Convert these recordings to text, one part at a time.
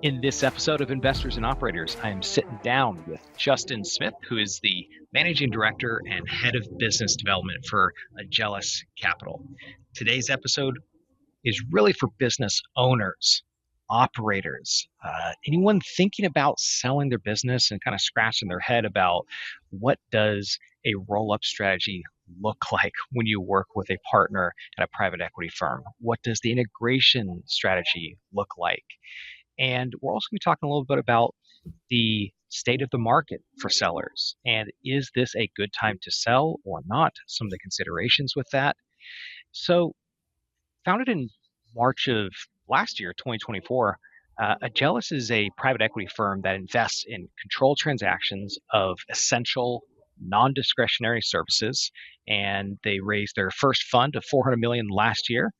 In this episode of Investors and Operators, I am sitting down with Justin Smith, who is the Managing Director and Head of Business Development for Agellus Capital. Today's episode is really for business owners, operators, anyone thinking about selling their business and kind of scratching their head about what does a roll-up strategy look like when you work with a partner at a private equity firm? What does the integration strategy look like? And we're also going to be talking a little bit about the state of the market for sellers. And is this a good time to sell or not? Some of the considerations with that. So, founded in March of last year, 2024, Agellus is a private equity firm that invests in controlled transactions of essential non-discretionary services. And they raised their first fund of $400 million last year.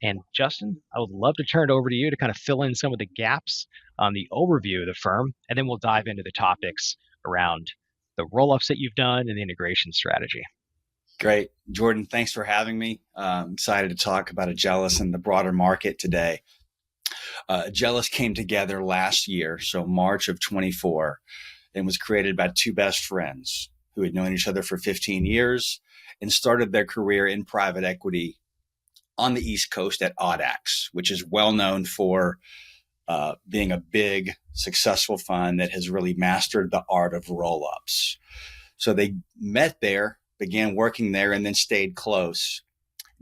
And Justin, I would love to turn it over to you to kind of fill in some of the gaps on the overview of the firm, and then we'll dive into the topics around the roll-ups that you've done and the integration strategy. Great. Jordan, thanks for having me. I'm excited to talk about Agellus and the broader market today. Agellus came together last year, so March of 24, and was created by two best friends who had known each other for 15 years and started their career in private equity on the East Coast at Audax, which is well known for being a big, successful fund that has really mastered the art of roll-ups. So they met there, began working there, and then stayed close.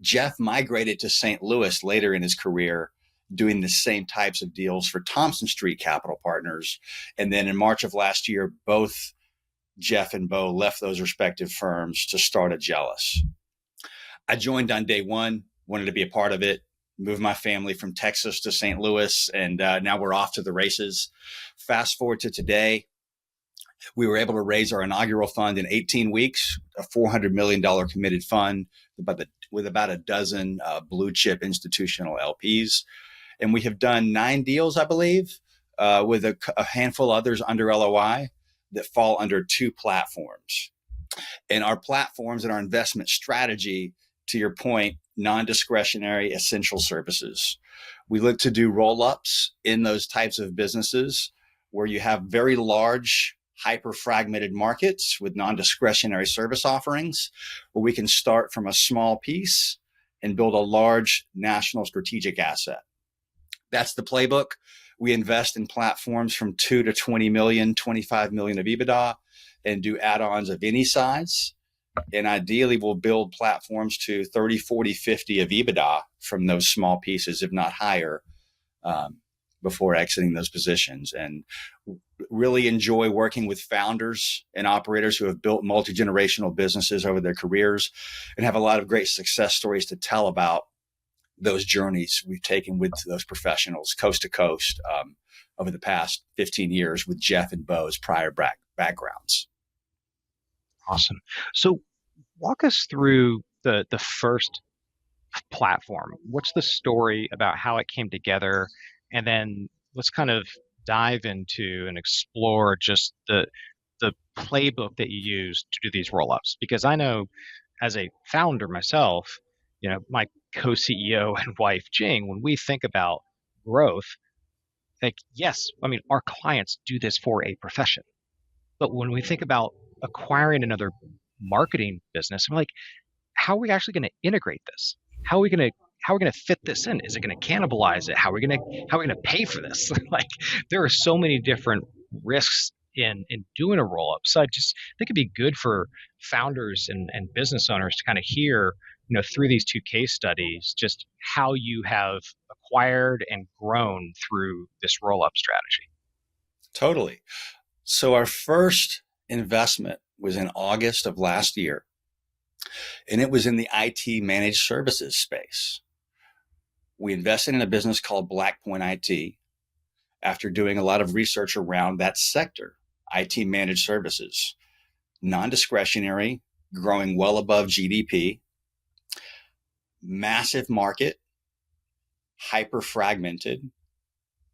Jeff migrated to St. Louis later in his career, doing the same types of deals for Thompson Street Capital Partners. And then in March of last year, both Jeff and Bo left those respective firms to start Agellus. I joined on day one, wanted to be a part of it, moved my family from Texas to St. Louis, and now we're off to the races. Fast forward to today, we were able to raise our inaugural fund in 18 weeks, a $400 million committed fund with about a dozen blue chip institutional LPs. And we have done 9 deals, I believe, with a handful of others under LOI that fall under 2 platforms. And our platforms and our investment strategy, to your point, non-discretionary essential services. We look to do roll-ups in those types of businesses where you have very large, hyper-fragmented markets with non-discretionary service offerings, where we can start from a small piece and build a large national strategic asset. That's the playbook. We invest in platforms from 2 to 20 million, 25 million of EBITDA, and do add-ons of any size. And ideally, we'll build platforms to 30, 40, 50 of EBITDA from those small pieces, if not higher, before exiting those positions. And really enjoy working with founders and operators who have built multi-generational businesses over their careers and have a lot of great success stories to tell about those journeys we've taken with those professionals coast to coast over the past 15 years with Jeff and Bo's prior backgrounds. Awesome. So walk us through the first platform. What's the story about how it came together? And then let's kind of dive into and explore just the playbook that you use to do these roll-ups. Because I know as a founder myself, my co-CEO and wife, Jing, when we think about growth, like, yes, I mean, our clients do this for a profession. But when we think about acquiring another marketing business, I'm like, how are we actually going to integrate this? How are we going to fit this in? Is it going to cannibalize it? How are we going to pay for this? Like, there are so many different risks in doing a roll up. So I just think it'd be good for founders and business owners to kind of hear, through these 2 case studies, just how you have acquired and grown through this roll up strategy. Totally. So our first investment was in August of last year, and it was in the IT managed services space. We invested in a business called BlackPoint IT after doing a lot of research around that sector, IT managed services, non-discretionary, growing well above GDP, massive market, hyper fragmented,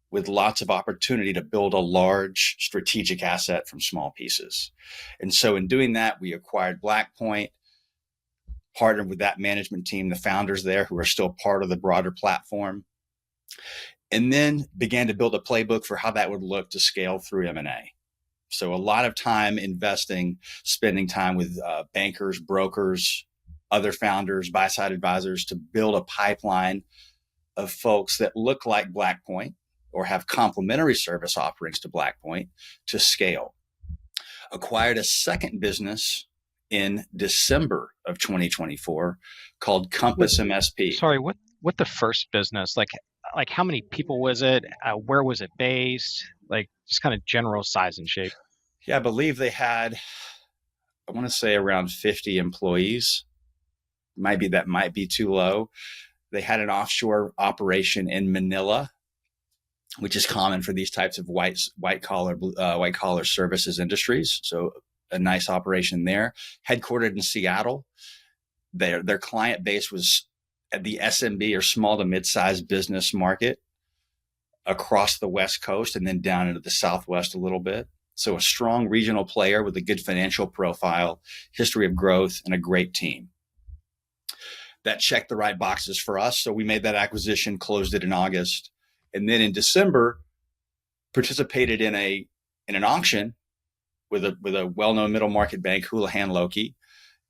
with lots of opportunity to build a large strategic asset from small pieces. And so in doing that, we acquired BlackPoint, partnered with that management team, the founders there who are still part of the broader platform, and then began to build a playbook for how that would look to scale through M&A. So a lot of time investing, spending time with bankers, brokers, other founders, buy-side advisors to build a pipeline of folks that look like BlackPoint or have complementary service offerings to BlackPoint to scale. Acquired a second business in December of 2024 called Compass MSP. Sorry, what the first business like how many people was it? Where was it based? Like just kind of general size and shape. Yeah, I believe they had, I want to say around 50 employees. That might be too low. They had an offshore operation in Manila, which is common for these types of white collar services industries. So a nice operation there. Headquartered in Seattle. Their client base was at the SMB or small to mid-sized business market across the West Coast and then down into the Southwest a little bit. So a strong regional player with a good financial profile, history of growth, and a great team. That checked the right boxes for us. So we made that acquisition, closed it in August. And then in December, participated in an auction with a well-known middle market bank, Houlihan Lokey,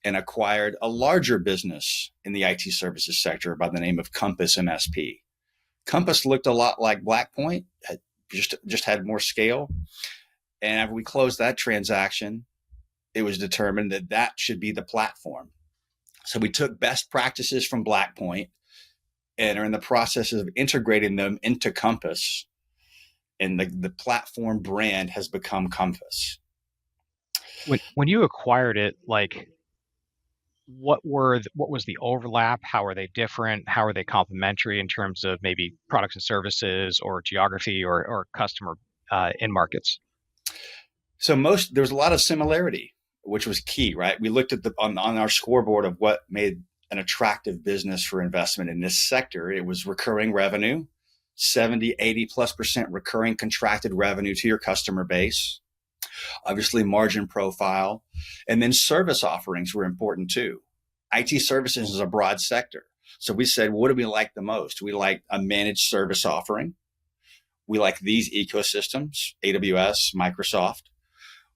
and acquired a larger business in the IT services sector by the name of Compass MSP. Compass looked a lot like BlackPoint, just had more scale. And after we closed that transaction, it was determined that should be the platform. So we took best practices from BlackPoint and are in the process of integrating them into Compass. And the platform brand has become Compass. When you acquired it, like what was the overlap? How are they different? How are they complementary in terms of maybe products and services or geography or customer end markets? So there was a lot of similarity, which was key, right? We looked at on our scoreboard of what made an attractive business for investment in this sector. It was recurring revenue, 70, 80+% recurring contracted revenue to your customer base. Obviously margin profile, and then service offerings were important too. IT services is a broad sector. So we said, what do we like the most? We like a managed service offering. We like these ecosystems, AWS, Microsoft.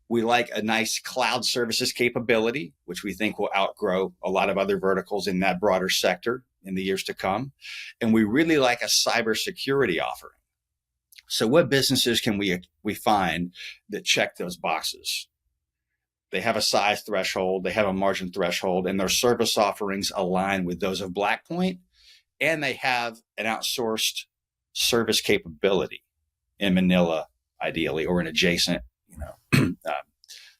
We like a nice cloud services capability, which we think will outgrow a lot of other verticals in that broader sector in the years to come. And we really like a cybersecurity offering. So what businesses can we find that check those boxes? They have a size threshold, they have a margin threshold, and their service offerings align with those of BlackPoint, and they have an outsourced service capability in Manila, ideally, or an adjacent,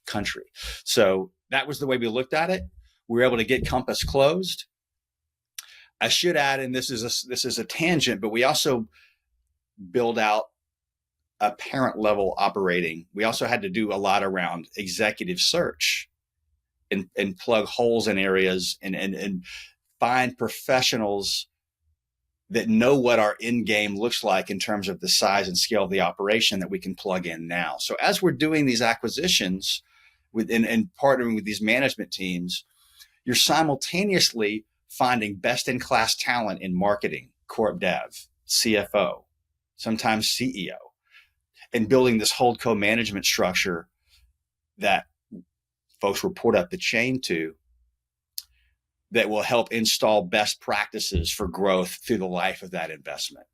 country. So that was the way we looked at it. We were able to get Compass closed. I should add, and this is a tangent, but we also build out a parent level operating. We also had to do a lot around executive search and plug holes in areas and find professionals that know what our end game looks like in terms of the size and scale of the operation that we can plug in now. So as we're doing these acquisitions and partnering with these management teams, you're simultaneously finding best in class talent in marketing, corp dev, CFO, sometimes CEO, and building this holdco management structure that folks report up the chain to that will help install best practices for growth through the life of that investment.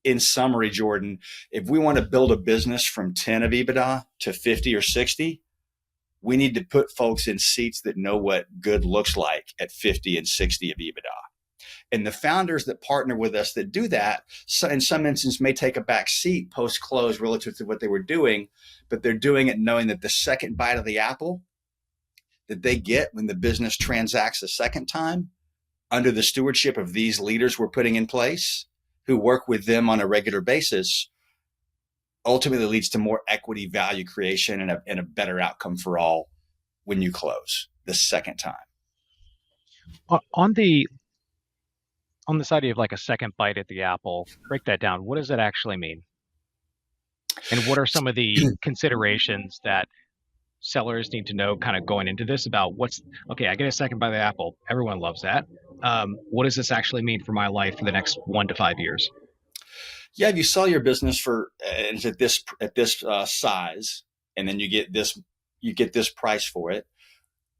In summary, Jordan, if we want to build a business from 10 of EBITDA to 50 or 60, we need to put folks in seats that know what good looks like at 50 and 60 of EBITDA. And the founders that partner with us that do that, in some instances, may take a back seat post-close relative to what they were doing, but they're doing it knowing that the second bite of the apple that they get when the business transacts a second time under the stewardship of these leaders we're putting in place who work with them on a regular basis ultimately leads to more equity value creation and a better outcome for all when you close the second time. On the idea of like a second bite at the apple, break that down. What does that actually mean? And what are some of the considerations that sellers need to know kind of going into this about I get a second bite of the apple. Everyone loves that. What does this actually mean for my life for the next 1 to 5 years? Yeah, if you sell your business for it's at this size, and then you get this price for it.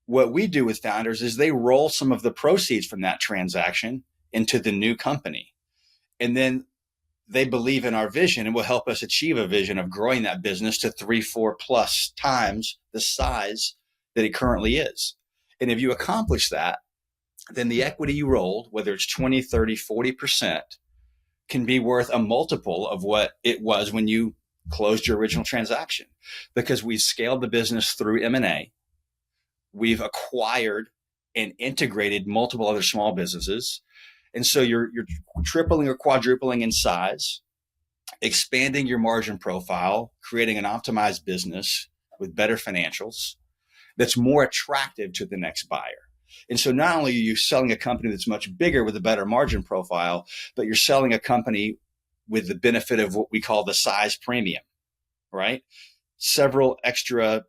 What we do with founders is they roll some of the proceeds from that transaction into the new company, and then they believe in our vision and will help us achieve a vision of growing that business to 3, 4 plus times the size that it currently is. And if you accomplish that, then the equity you rolled, whether it's 20, 30, 40%, can be worth a multiple of what it was when you closed your original transaction, because we've scaled the business through M&A. We've acquired and integrated multiple other small businesses. And so you're tripling or quadrupling in size, expanding your margin profile, creating an optimized business with better financials that's more attractive to the next buyer. And so not only are you selling a company that's much bigger with a better margin profile, but you're selling a company with the benefit of what we call the size premium, right? Several extra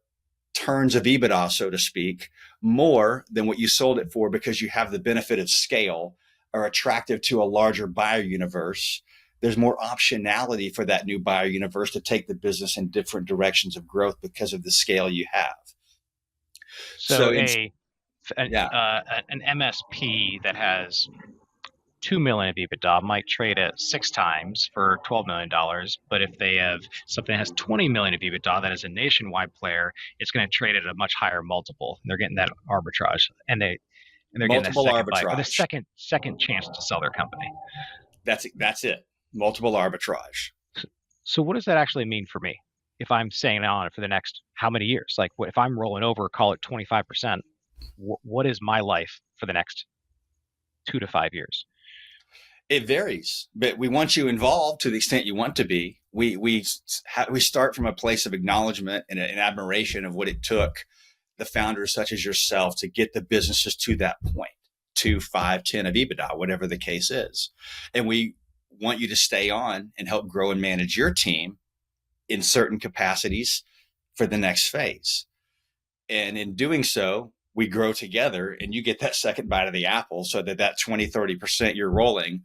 turns of EBITDA, so to speak, more than what you sold it for, because you have the benefit of scale, are attractive to a larger buyer universe. There's more optionality for that new buyer universe to take the business in different directions of growth because of the scale you have. So So it's, yeah, an MSP that has 2 million of EBITDA might trade at 6 times for $12 million, but if they have something that has 20 million of EBITDA that is a nationwide player, it's going to trade at a much higher multiple. They're getting that arbitrage, and they're getting that multiple second bite or the arbitrage. second chance to sell their company. That's it. Multiple arbitrage. So what does that actually mean for me if I'm staying on it for the next how many years? Like, what if I'm rolling over, call it 25%? What is my life for the next 2 to 5 years? It varies, but we want you involved to the extent you want to be. We start from a place of acknowledgement and admiration of what it took the founders such as yourself to get the businesses to that point, 2, 5, 10 of EBITDA, whatever the case is. And we want you to stay on and help grow and manage your team in certain capacities for the next phase. And in doing so, we grow together and you get that second bite of the apple, so that 20, 30% you're rolling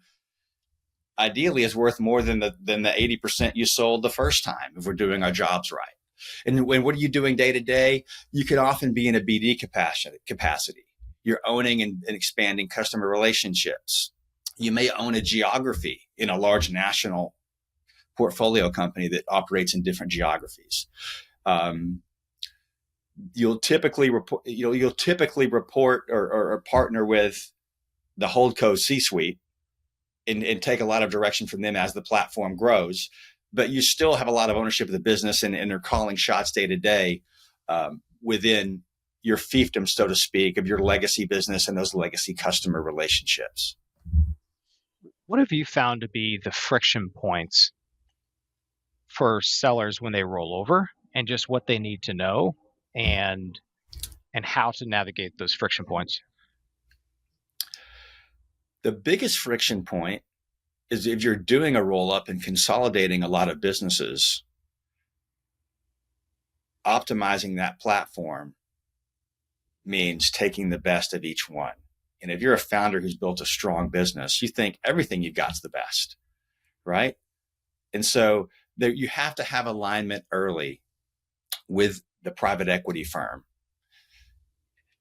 ideally is worth more than the 80% you sold the first time, if we're doing our jobs right. And when what are you doing day to day? You can often be in a BD capacity. You're owning and expanding customer relationships. You may own a geography in a large national portfolio company that operates in different geographies. You'll typically report or partner with the holdco C-suite and take a lot of direction from them as the platform grows. But you still have a lot of ownership of the business, and they're calling shots day to day within your fiefdom, so to speak, of your legacy business and those legacy customer relationships. What have you found to be the friction points for sellers when they roll over, and just what they need to know and how to navigate those friction points? The biggest friction point is if you're doing a roll up and consolidating a lot of businesses, optimizing that platform means taking the best of each one. And if you're a founder who's built a strong business, you think everything you got's the best, right? And so you have to have alignment early with the private equity firm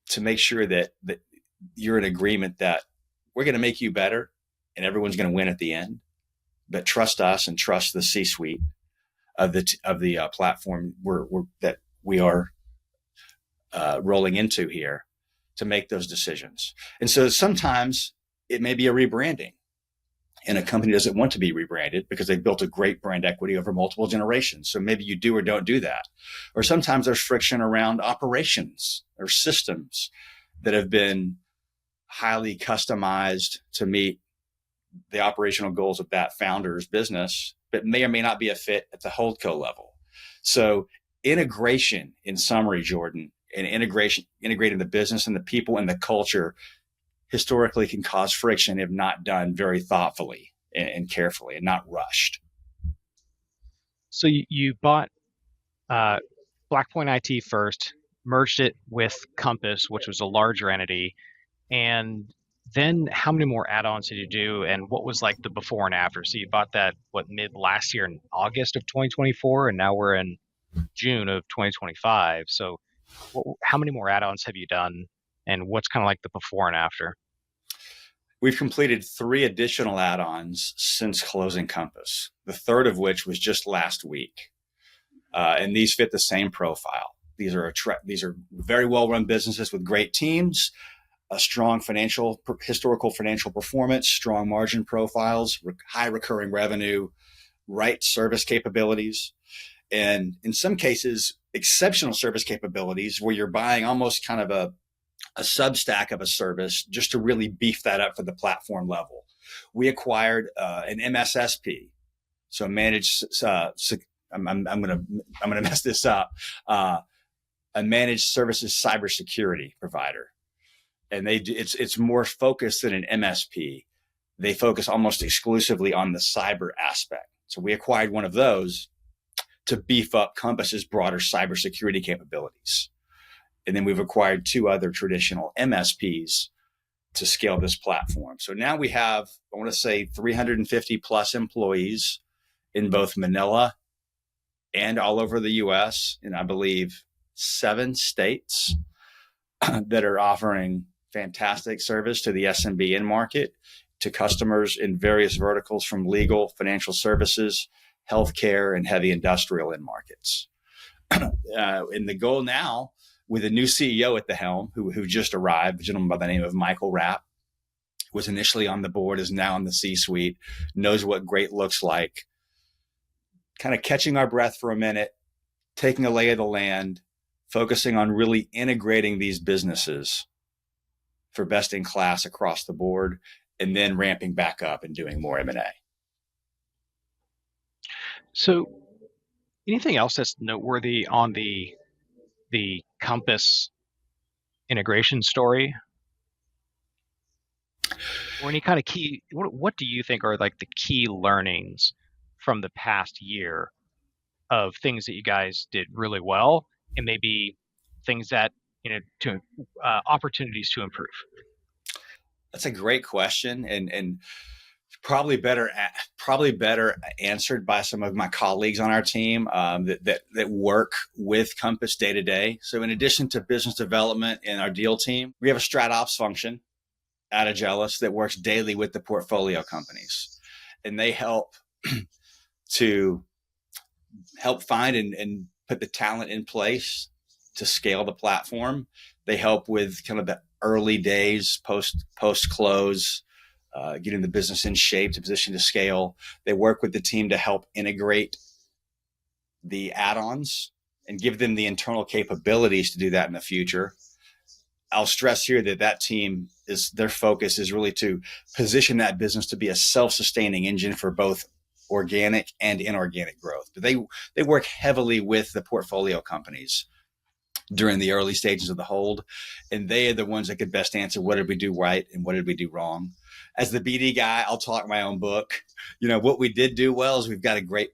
to make sure that you're in agreement that we're going to make you better and everyone's going to win at the end. But trust us and trust the C-suite of the platform that we are rolling into here to make those decisions. And so sometimes it may be a rebranding, and a company doesn't want to be rebranded because they've built a great brand equity over multiple generations. So maybe you do or don't do that. Or sometimes there's friction around operations or systems that have been highly customized to meet the operational goals of that founder's business, but may or may not be a fit at the holdco level. So integration, in summary, Jordan, and integrating the business and the people and the culture historically can cause friction if not done very thoughtfully and carefully and not rushed. So you bought BlackPoint IT first, merged it with Compass, which was a larger entity, and Then how many more add-ons did you do, and what was like the before and after? So you bought that what mid last year in August of 2024, and now we're in June of 2025. So how many more add-ons have you done, and what's kind of like the before and after? We've completed 3 additional add-ons since closing Compass, the third of which was just last week. And these fit the same profile. These are very well-run businesses with great teams, a strong historical financial performance, strong margin profiles, high recurring revenue, right service capabilities, and in some cases, exceptional service capabilities where you're buying almost kind of a substack of a service just to really beef that up for the platform level. We acquired an MSSP, so managed. I'm gonna mess this up. A managed services cybersecurity provider, and it's more focused than an MSP. They focus almost exclusively on the cyber aspect. So we acquired one of those to beef up Compass's broader cybersecurity capabilities. And then we've acquired 2 other traditional MSPs to scale this platform. So now we have, I want to say, 350 plus employees in both Manila and all over the US, and I believe 7 states that are offering fantastic service to the SMB in market, to customers in various verticals from legal, financial services, healthcare, and heavy industrial in markets. And the goal now, with a new CEO at the helm who just arrived, a gentleman by the name of Michael Rapp, was initially on the board, is now in the C-suite, knows what great looks like, kind of catching our breath for a minute, taking a lay of the land, focusing on really integrating these businesses for best in class across the board, and then ramping back up and doing more M&A. So anything else that's noteworthy on the Compass integration story, or any kind of key? What do you think are like the key learnings from the past year of things that you guys did really well, and maybe things that to opportunities to improve? That's a great question, and probably better answered by some of my colleagues on our team that work with Compass day to day. So in addition to business development and our deal team, we have a strat ops function at Agellus that works daily with the portfolio companies, and they help to find and put the talent in place to scale the platform. They help with kind of the early days post close, getting the business in shape to position to scale. They work with the team to help integrate the add-ons and give them the internal capabilities to do that in the future. I'll stress here that team their focus is really to position that business to be a self-sustaining engine for both organic and inorganic growth. But they work heavily with the portfolio companies during the early stages of the hold, and they are the ones that could best answer what did we do right and what did we do wrong. As the BD guy, I'll talk my own book. What we did do well is we've got a great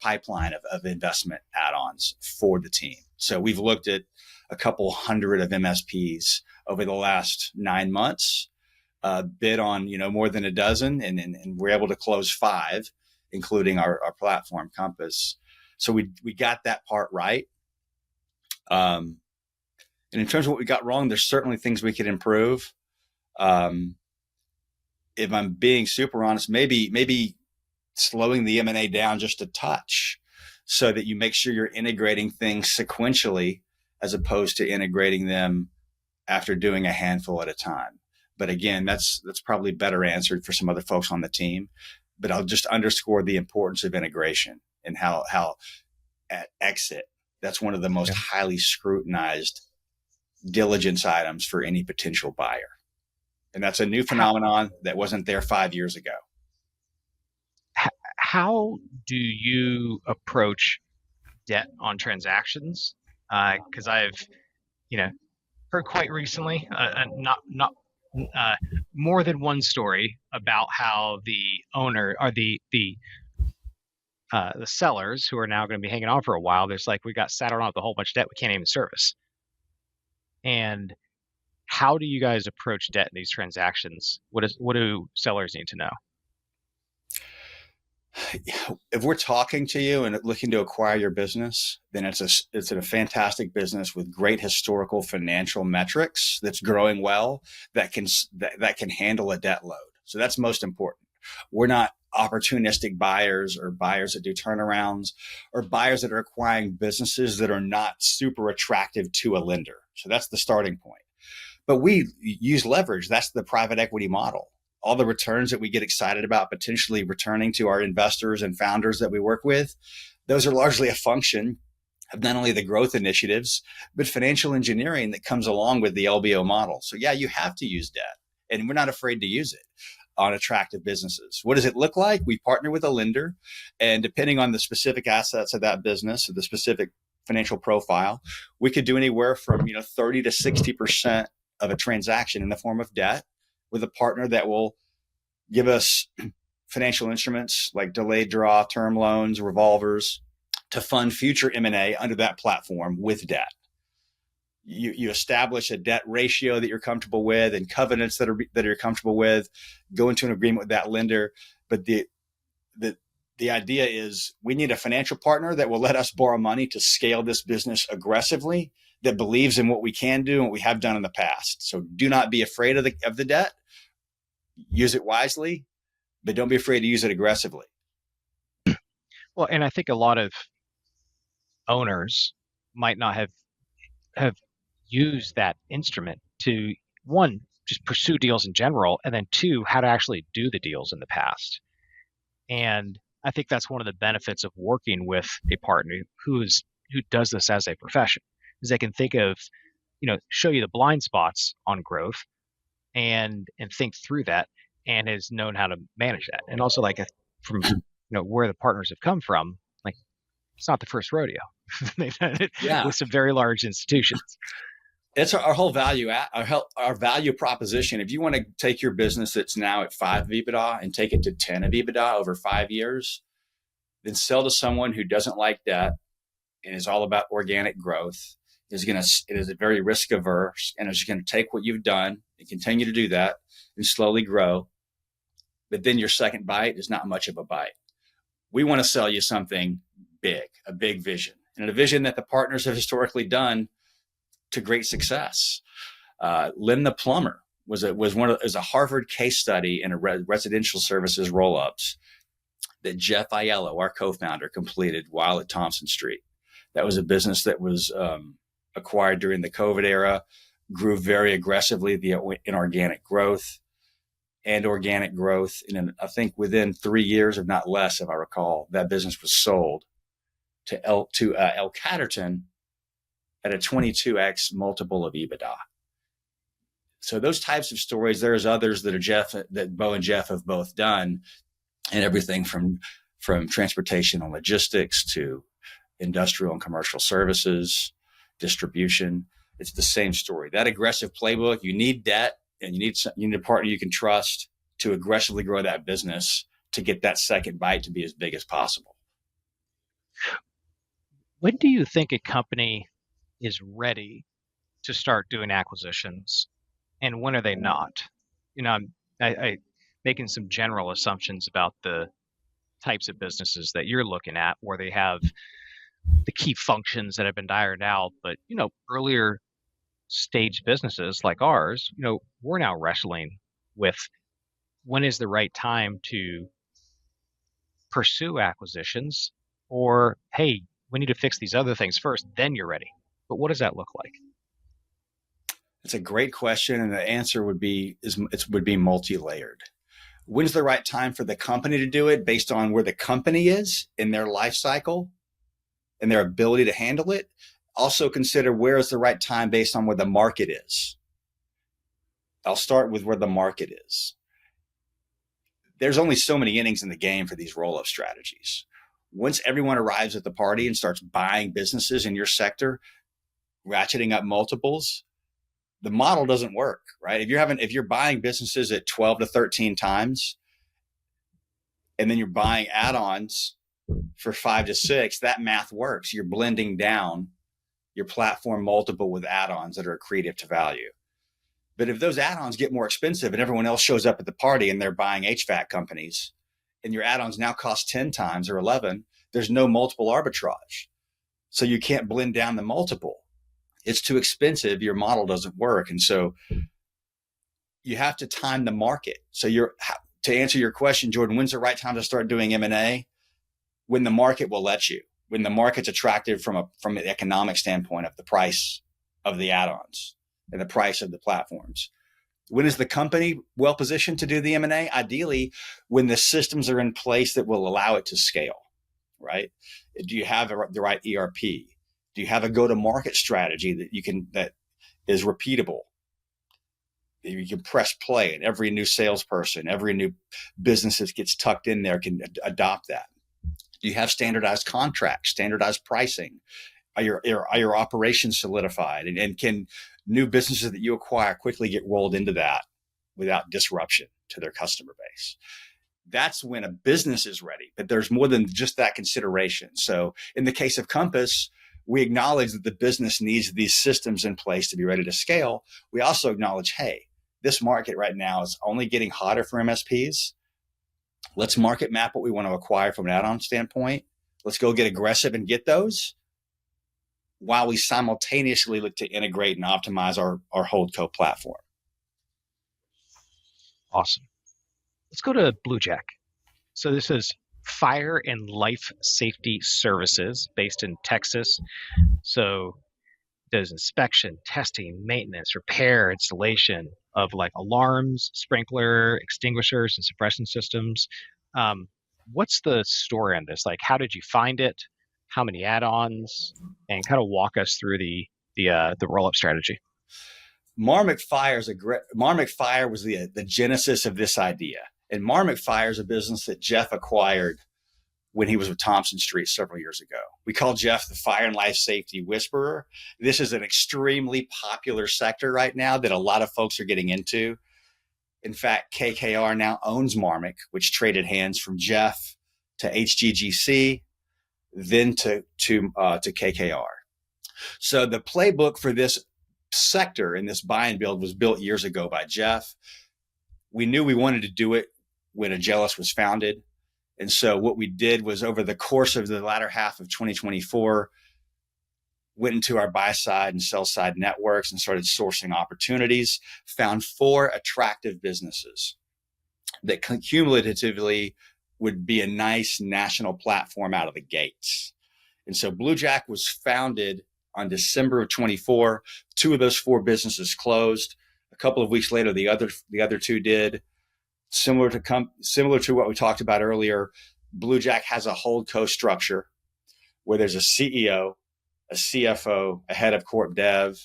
pipeline of investment add-ons for the team. So we've looked at a couple hundred of MSPs over the last 9 months, bid on more than a dozen, and we're able to close 5, including our platform Compass. So we got that part right. And in terms of what we got wrong, there's certainly things we could improve. If I'm being super honest, maybe slowing the M&A down just a touch, so that you make sure you're integrating things sequentially as opposed to integrating them after doing a handful at a time. But again, that's probably better answered for some other folks on the team. But I'll just underscore the importance of integration and how at exit, that's one of the most highly scrutinized diligence items for any potential buyer. And that's a new phenomenon that wasn't there 5 years ago. How do you approach debt on transactions? Because I've, heard quite recently, not more than one story about how the owner or the sellers who are now going to be hanging on for a while. There's like we got saddled on with a whole bunch of debt we can't even service, and How do you guys approach debt in these transactions? What do sellers need to know? If we're talking to you and looking to acquire your business, then it's a fantastic business with great historical financial metrics that's growing well, that can handle a debt load. So that's most important. We're not opportunistic buyers or buyers that do turnarounds or buyers that are acquiring businesses that are not super attractive to a lender. So that's the starting point. But we use leverage. That's the private equity model. All the returns that we get excited about potentially returning to our investors and founders that we work with, those are largely a function of not only the growth initiatives, but financial engineering that comes along with the LBO model. So yeah, you have to use debt, and we're not afraid to use it on attractive businesses. What does it look like? We partner with a lender, and depending on the specific assets of that business or the specific financial profile, we could do anywhere from 30 to 60% of a transaction in the form of debt, with a partner that will give us financial instruments like delayed draw, term loans, revolvers to fund future M&A under that platform with debt. You establish a debt ratio that you're comfortable with and covenants that you're comfortable with, go into an agreement with that lender. But the idea is we need a financial partner that will let us borrow money to scale this business aggressively, that believes in what we can do and what we have done in the past. So do not be afraid of the debt. Use it wisely, but don't be afraid to use it aggressively. Well, and I think a lot of owners might not have used that instrument to, one, just pursue deals in general, and then two, how to actually do the deals in the past. And I think that's one of the benefits of working with a partner who does this as a profession, is they can think of, show you the blind spots on growth and think through that, and has known how to manage that. And also, like, from where the partners have come from, like, it's not the first rodeo. They've done it Yeah, with some very large institutions. it's our whole our value proposition. If you want to take your business that's now at 5 of EBITDA and take it to 10 of EBITDA over 5 years, then sell to someone who doesn't like debt and is all about organic growth. It is very risk averse and is going to take what you've done and continue to do that and slowly grow. But then your second bite is not much of a bite. We want to sell you something big, a big vision, and a vision that the partners have historically done to great success. Lynn the plumber was a Harvard case study in a residential services roll-ups that Jeff Aiello, our co-founder, completed while at Thompson Street. That was a business that was acquired during the COVID era, grew very aggressively via inorganic growth and organic growth. And I think within 3 years, if not less, if I recall, that business was sold to L Catterton at a 22x multiple of EBITDA. So those types of stories, there's others that Bo and Jeff have both done, and everything from transportation and logistics to industrial and commercial services, distribution. It's the same story. That aggressive playbook, you need debt and you need a partner you can trust to aggressively grow that business to get that second bite to be as big as possible. When do you think a company is ready to start doing acquisitions, and when are they not? I making some general assumptions about the types of businesses that you're looking at, where they have the key functions that have been ironed out, but earlier stage businesses like ours, we're now wrestling with when is the right time to pursue acquisitions, or hey, we need to fix these other things first, then you're ready. But what does that look like? It's a great question, and the answer would be multi-layered. When's the right time for the company to do it based on where the company is in their life cycle and their ability to handle it? Also consider where is the right time based on where the market is. I'll start with where the market is. There's only so many innings in the game for these roll-up strategies. Once everyone arrives at the party and starts buying businesses in your sector, ratcheting up multiples, the model doesn't work, right? If you're buying businesses at 12 to 13 times, and then you're buying add-ons for 5 to 6, that math works. You're blending down your platform multiple with add-ons that are accretive to value. But if those add-ons get more expensive and everyone else shows up at the party and they're buying HVAC companies, and your add-ons now cost 10 times or 11, there's no multiple arbitrage. So you can't blend down the multiple. It's too expensive. Your model doesn't work. And so you have to time the market. So to answer your question, Jordan, when's the right time to start doing M&A? When the market will let you, when the market's attractive from an economic standpoint of the price of the add-ons and the price of the platforms. When is the company well positioned to do the M&A? Ideally, when the systems are in place that will allow it to scale, right? Do you have the right ERP? Do you have a go-to-market strategy that is repeatable? You can press play, and every new salesperson, every new business that gets tucked in there can adopt that. Do you have standardized contracts, standardized pricing? Are your operations solidified? And can new businesses that you acquire quickly get rolled into that without disruption to their customer base? That's when a business is ready. But there's more than just that consideration. So in the case of Compass, we acknowledge that the business needs these systems in place to be ready to scale. We also acknowledge, hey, this market right now is only getting hotter for MSPs. Let's market map what we want to acquire from an add-on standpoint. Let's go get aggressive and get those while we simultaneously look to integrate and optimize our holdco platform. Awesome. Let's go to Bluejack. So this is fire and life safety services based in Texas. So does inspection, testing, maintenance, repair, installation of like alarms, sprinkler, extinguishers, and suppression systems. What's the story on this? Like, how did you find it? How many add-ons? And kind of walk us through the roll-up strategy. Marmot Fire was the genesis of this idea. And Marmot Fire is a business that Jeff acquired when he was with Thompson Street several years ago. We call Jeff the fire and life safety whisperer. This is an extremely popular sector right now that a lot of folks are getting into. In fact, KKR now owns Marmot, which traded hands from Jeff to HGGC, then to KKR. So the playbook for this sector and this buy and build was built years ago by Jeff. We knew we wanted to do it when Agellus was founded. And so what we did was, over the course of the latter half of 2024, went into our buy side and sell side networks and started sourcing opportunities, found 4 attractive businesses that cumulatively would be a nice national platform out of the gates. And so Bluejack was founded on December of 24. 2 of those 4 businesses closed. A couple of weeks later, the other 2 did. Similar to what we talked about earlier, Bluejack has a holdco structure where there's a CEO, a CFO, a head of corp dev,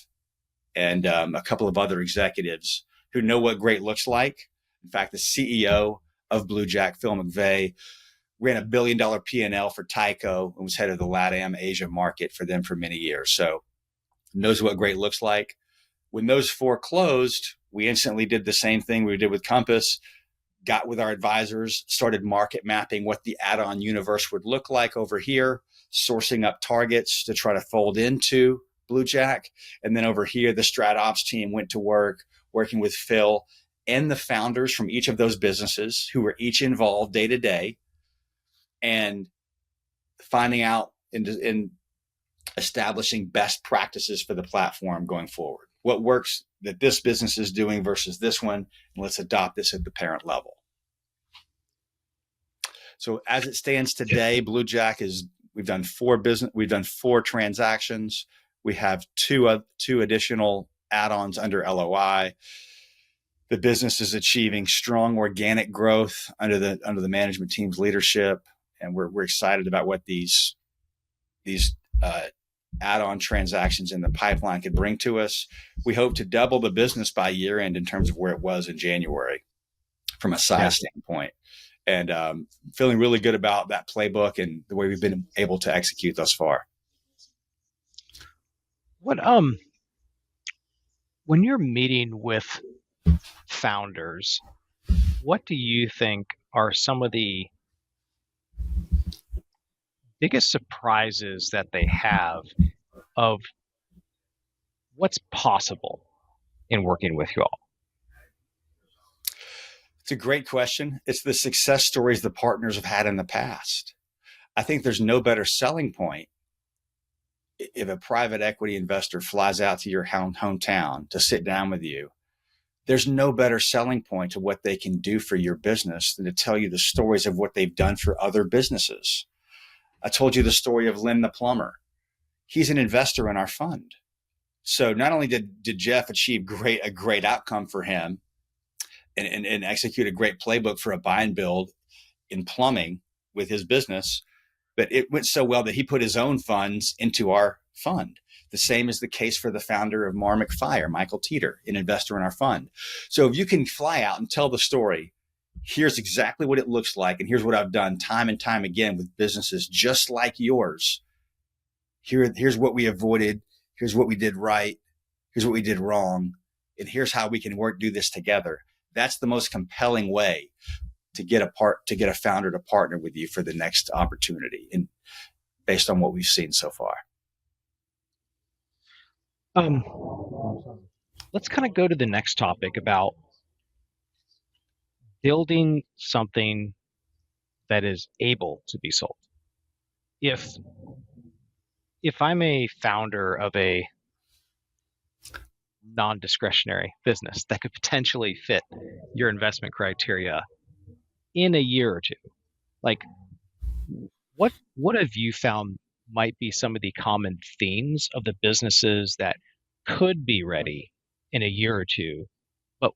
and a couple of other executives who know what great looks like. In fact, the CEO of Bluejack, Phil McVeigh, ran $1 billion P&L for Tyco and was head of the LATAM Asia market for them for many years. So knows what great looks like. When those 4 closed, we instantly did the same thing we did with Compass. Got with our advisors, started market mapping what the add-on universe would look like over here, sourcing up targets to try to fold into Bluejack. And then over here, the strat ops team went to work, working with Phil and the founders from each of those businesses who were each involved day to day, and finding out in establishing best practices for the platform going forward. What works that this business is doing versus this one, and let's adopt this at the parent level. So as it stands today, Bluejack we've done 4 transactions. We have two additional add-ons under LOI. The business is achieving strong organic growth under the management team's leadership, and we're excited about what these add-on transactions in the pipeline could bring to us. We hope to double the business by year end in terms of where it was in January from a size standpoint. And feeling really good about that playbook and the way we've been able to execute thus far. What when you're meeting with founders, what do you think are some of the biggest surprises that they have of what's possible in working with you all? It's a great question. It's the success stories the partners have had in the past. I think there's no better selling point if a private equity investor flies out to your hometown to sit down with you. There's no better selling point to what they can do for your business than to tell you the stories of what they've done for other businesses. I told you the story of Lynn the plumber. He's an investor in our fund. So not only did Jeff achieve a great outcome for him and execute a great playbook for a buy and build in plumbing with his business, but it went so well that he put his own funds into our fund. The same is the case for the founder of Marmot Fire, Michael Teeter, an investor in our fund. So if you can fly out and tell the story, here's exactly what it looks like, and here's what I've done time and time again with businesses just like yours. Here's what we avoided. Here's what we did right. Here's what we did wrong. And here's how we can do this together. That's the most compelling way to get a founder to partner with you for the next opportunity, and based on what we've seen so far. Let's kind of go to the next topic about building something that is able to be sold. If I'm a founder of a non-discretionary business that could potentially fit your investment criteria in a year or two, like what have you found might be some of the common themes of the businesses that could be ready in a year or two, but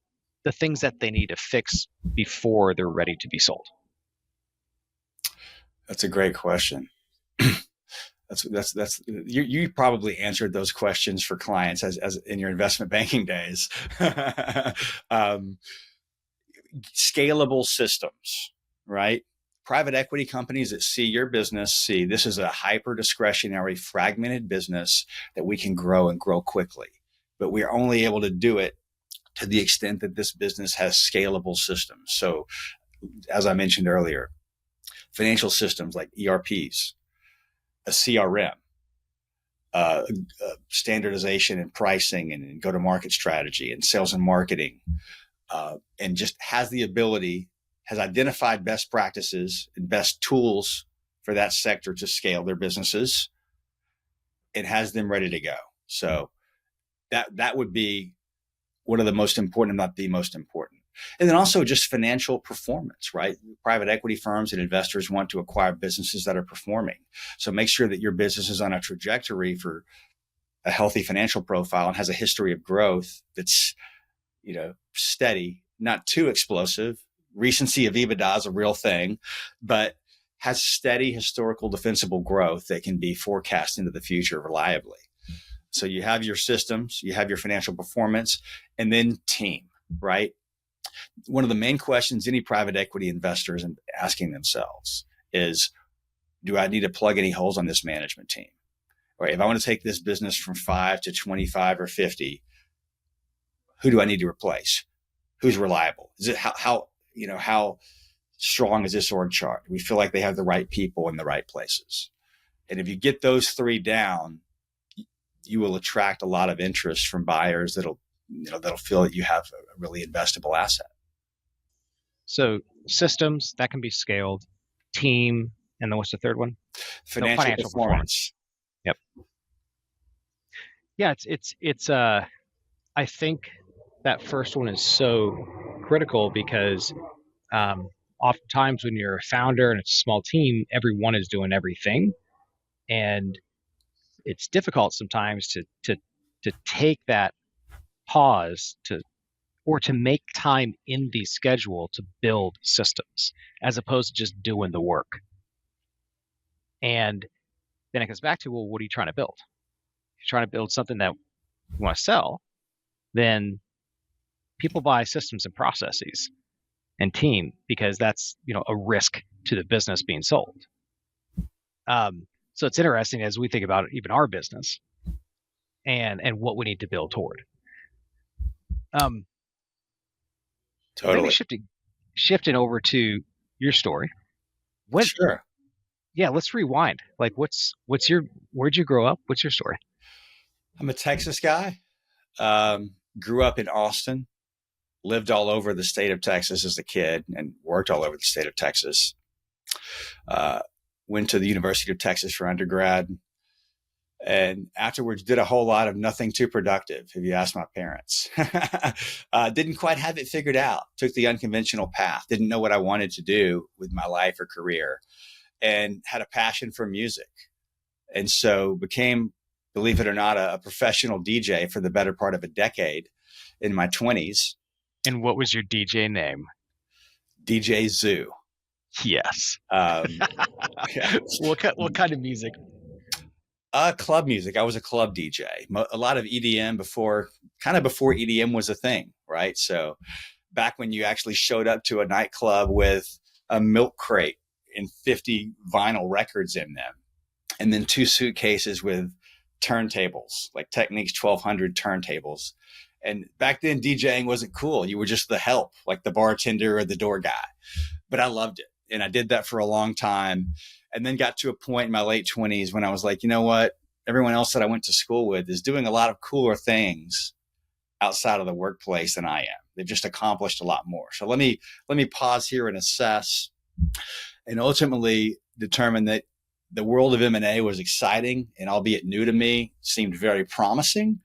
the things that they need to fix before they're ready to be sold? That's a great question. You probably answered those questions for clients as in your investment banking days. Scalable systems, right? Private equity companies that see your business see this is a hyper discretionary, fragmented business that we can grow and grow quickly, but we are only able to do it to the extent that this business has scalable systems. So, as I mentioned earlier, financial systems like ERPs, a CRM, standardization and pricing and go-to-market strategy and sales and marketing, and just has identified best practices and best tools for that sector to scale their businesses and has them ready to go. So that would be one of the most important, if not the most important. And then also just financial performance, right? Private equity firms and investors want to acquire businesses that are performing. So make sure that your business is on a trajectory for a healthy financial profile and has a history of growth that's, steady, not too explosive. Recency of EBITDA is a real thing, but has steady historical defensible growth that can be forecast into the future reliably. So you have your systems, you have your financial performance, and then team, right? One of the main questions any private equity investor is asking themselves is, do I need to plug any holes on this management team? Or if I want to take this business from 5 to 25 or 50, who do I need to replace? Who's reliable? Is it how strong is this org chart? Do we feel like they have the right people in the right places? And if you get those three down, you will attract a lot of interest from buyers that'll feel that you have a really investable asset. So systems that can be scaled, team, and then what's the third one? Financial performance. Yep. Yeah, it's I think that first one is so critical because oftentimes when you're a founder and it's a small team, everyone is doing everything, and it's difficult sometimes to take that pause to make time in the schedule to build systems as opposed to just doing the work. And then it comes back to, well, what are you trying to build? If you're trying to build something that you want to sell, then people buy systems and processes and team because that's a risk to the business being sold. So it's interesting as we think about even our business and what we need to build toward. Totally. Maybe shifting over to your story. Sure. Yeah, let's rewind. Like, where'd you grow up? What's your story? I'm a Texas guy. Grew up in Austin. lived all over the state of Texas as a kid and worked all over the state of Texas. Went to the University of Texas for undergrad, and afterwards did a whole lot of nothing too productive, if you ask my parents. Didn't quite have it figured out. Took the unconventional path. Didn't know what I wanted to do with my life or career, and had a passion for music. And so became, believe it or not, a professional DJ for the better part of a decade in my 20s. And what was your DJ name? DJ Zoo. Yes. Yeah. What kind of music? Club music. I was a club DJ. A lot of EDM before EDM was a thing, right? So back when you actually showed up to a nightclub with a milk crate and 50 vinyl records in them, and then 2 suitcases with turntables, like Technics 1200 turntables. And back then, DJing wasn't cool. You were just the help, like the bartender or the door guy. But I loved it. And I did that for a long time. And then got to a point in my late 20s when I was like, you know what? Everyone else that I went to school with is doing a lot of cooler things outside of the workplace than I am. They've just accomplished a lot more. So let me pause here and assess, and ultimately determine that the world of M&A was exciting and, albeit new to me, seemed very promising.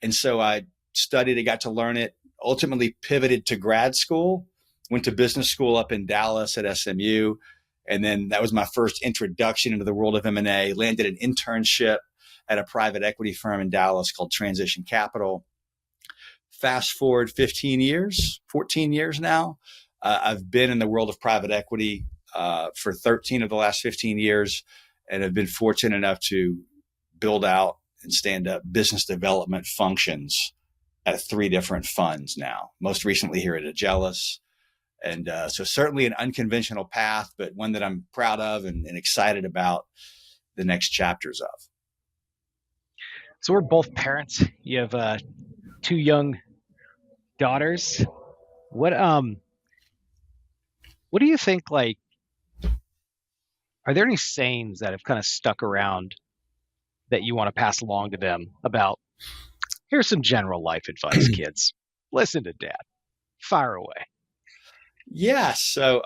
And so I studied it, got to learn it, ultimately pivoted to grad school, went to business school up in Dallas at SMU. And then that was my first introduction into the world of M&A, landed an internship at a private equity firm in Dallas called Transition Capital. Fast forward 14 years now. I've been in the world of private equity for 13 of the last 15 years, and have been fortunate enough to build out and stand up business development functions at 3 different funds now, most recently here at Agellus. And so certainly an unconventional path, but one that I'm proud of and excited about the next chapters of. So we're both parents. You have 2 young daughters. What do you think, like, are there any sayings that have kind of stuck around that you want to pass along to them about, here's some general life advice, kids. Listen to dad. Fire away. Yeah. So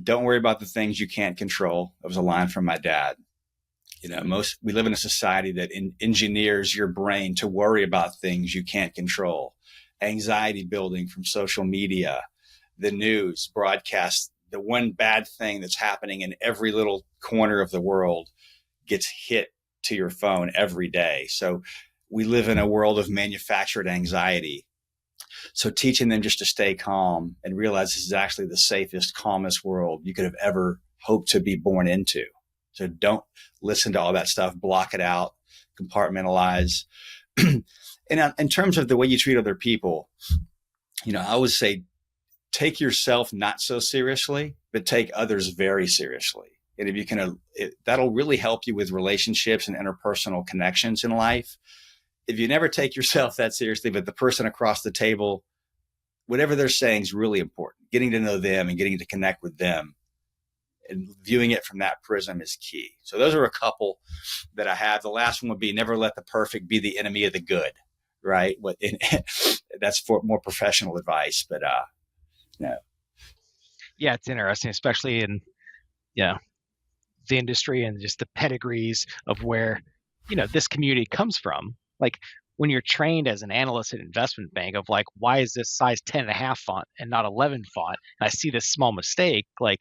don't worry about the things you can't control. That was a line from my dad. You know, we live in a society that engineers your brain to worry about things you can't control. Anxiety building from social media, the news, broadcast. The one bad thing that's happening in every little corner of the world gets hit to your phone every day. So we live in a world of manufactured anxiety. So teaching them just to stay calm and realize this is actually the safest, calmest world you could have ever hoped to be born into. So don't listen to all that stuff, block it out, compartmentalize. And in terms of the way you treat other people, you know, I would say take yourself not so seriously, but take others very seriously. And if you can, that'll really help you with relationships and interpersonal connections in life. If you never take yourself that seriously, but the person across the table, whatever they're saying is really important. Getting to know them and getting to connect with them and viewing it from that prism is key. So those are a couple that I have. The last one would be never let the perfect be the enemy of the good, right? That's for more professional advice, but no. Yeah, it's interesting, especially in the industry and just the pedigrees of where this community comes from. Like when you're trained as an analyst at an investment bank of like, why is this size 10.5 font and not 11 font? And I see this small mistake, like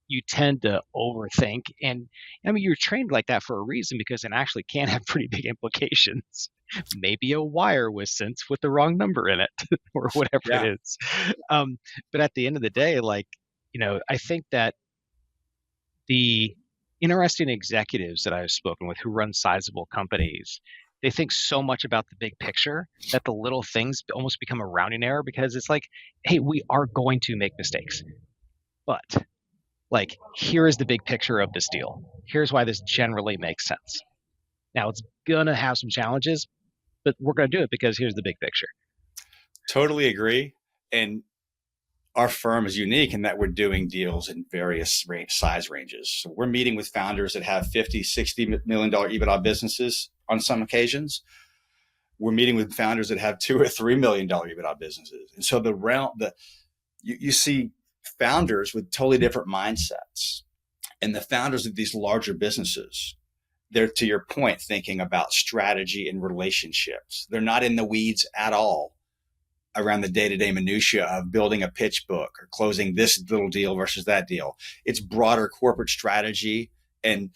you tend to overthink. And I mean, you're trained like that for a reason, because it actually can have pretty big implications. Maybe a wire was sent with the wrong number in it or whatever it is. But at the end of the day, like, I think that the interesting executives that I've spoken with who run sizable companies, they think so much about the big picture that the little things almost become a rounding error, because it's like, hey, we are going to make mistakes, but like, here is the big picture of this deal. Here's why this generally makes sense. Now it's going to have some challenges, but we're going to do it because here's the big picture. Totally agree. And our firm is unique in that we're doing deals in various size ranges. So we're meeting with founders that have $50, $60 million EBITDA businesses on some occasions. we're meeting with founders that have $2 or $3 million EBITDA businesses. And so you see founders with totally different mindsets, and the founders of these larger businesses, they're, to your point, thinking about strategy and relationships. They're not in the weeds at all around the day-to-day minutia of building a pitch book or closing this little deal versus that deal. It's broader corporate strategy, and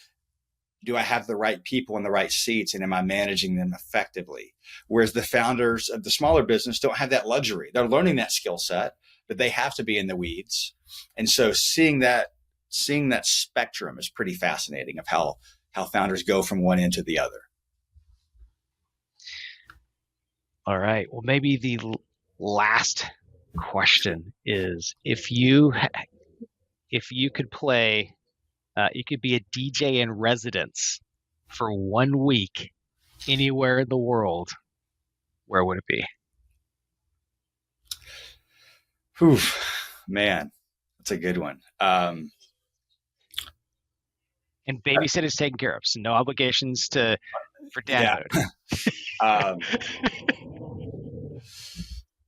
do I have the right people in the right seats, and am I managing them effectively? Whereas the founders of the smaller business don't have that luxury. They're learning that skill set, but they have to be in the weeds. And so seeing that spectrum is pretty fascinating of how founders go from one end to the other. All right. Well, maybe the last question is, if you could play, you could be a DJ in residence for 1 week anywhere in the world, where would it be? Whew, man, that's a good one. And babysitter's taken care of, so no obligations for dad mode.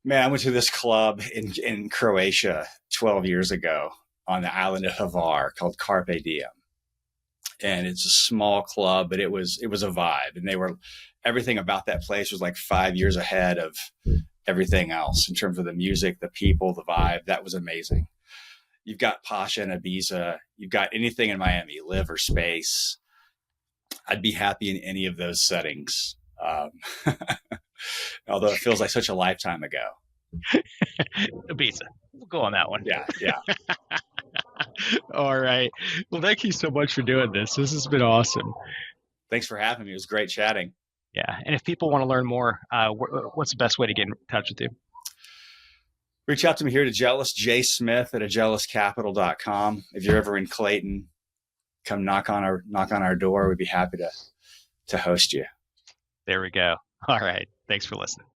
Man, I went to this club in Croatia 12 years ago on the island of Hvar called Carpe Diem. And it's a small club, but it was a vibe. And everything about that place was like 5 years ahead of everything else in terms of the music, the people, the vibe. That was amazing. You've got Pasha and Ibiza. You've got anything in Miami, Live or Space. I'd be happy in any of those settings. Although it feels like such a lifetime ago. Ibiza. We'll go on that one. Yeah. All right. Well, thank you so much for doing this. This has been awesome. Thanks for having me. It was great chatting. Yeah. And if people want to learn more, what's the best way to get in touch with you? Reach out to me here at Agellus, jsmith at agelluscapital.com. If you're ever in Clayton, come knock on our door. We'd be happy to host you. There we go. All right. Thanks for listening.